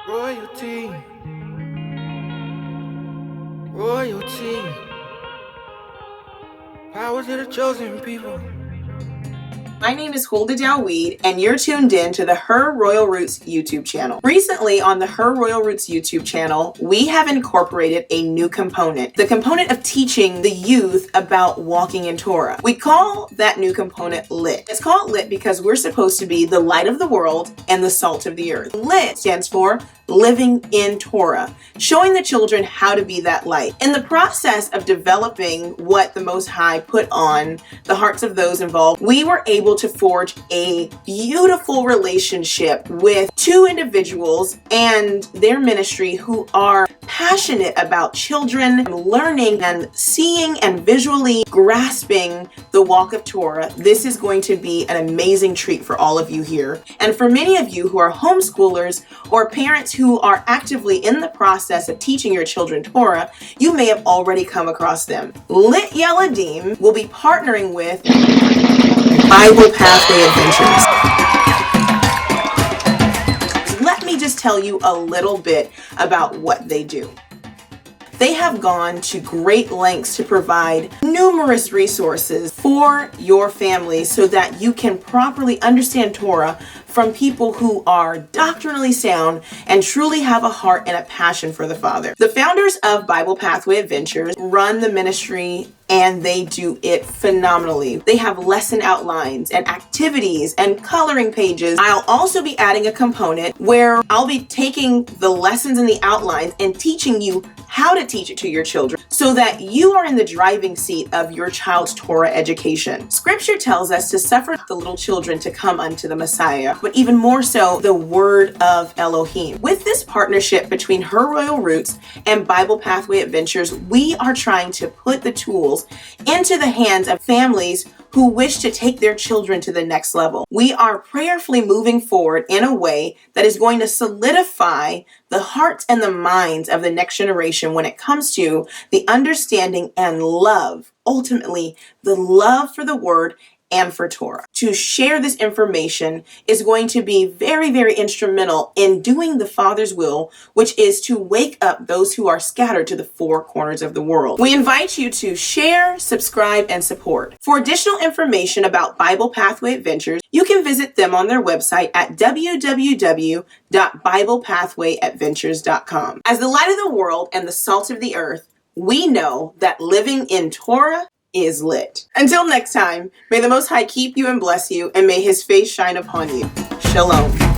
Royalty, royalty, power to the chosen people. My name is Huldah Dauid, and you're tuned in to the Her Royal Roots YouTube channel. Recently, on the Her Royal Roots YouTube channel, we have incorporated a new component, the component of teaching the youth about walking in Torah. We call that new component LIT. It's called LIT because we're supposed to be the light of the world and the salt of the earth. LIT stands for living in Torah, showing the children how to be that light. In the process of developing what the Most High put on the hearts of those involved, we were able to forge a beautiful relationship with two individuals and their ministry who are passionate about children learning and seeing and visually grasping the walk of Torah. This is going to be an amazing treat for all of you here. And for many of you who are homeschoolers or parents who are actively in the process of teaching your children Torah, you may have already come across them. Lit Yelahdim will be partnering with Bible Pathway Adventures. Let me just tell you a little bit about what they do. They have gone to great lengths to provide numerous resources for your family so that you can properly understand Torah from people who are doctrinally sound and truly have a heart and a passion for the Father. The founders of Bible Pathway Adventures run the ministry and they do it phenomenally. They have lesson outlines and activities and coloring pages. I'll also be adding a component where I'll be taking the lessons and the outlines and teaching you how to teach it to your children so that you are in the driving seat of your child's Torah education. Scripture tells us to suffer the little children to come unto the Messiah, but even more so, the word of Elohim. With this partnership between Her Royal Roots and Bible Pathway Adventures, we are trying to put the tools into the hands of families who wish to take their children to the next level. We are prayerfully moving forward in a way that is going to solidify the hearts and the minds of the next generation when it comes to the understanding and love, ultimately the love for the word and for Torah. To share this information is going to be very, very instrumental in doing the Father's will, which is to wake up those who are scattered to the four corners of the world. We invite you to share, subscribe, and support. For additional information about Bible Pathway Adventures, you can visit them on their website at www.biblepathwayadventures.com. As the light of the world and the salt of the earth, we know that living in Torah is lit. Until next time, may the Most High keep you and bless you, and may His face shine upon you. Shalom.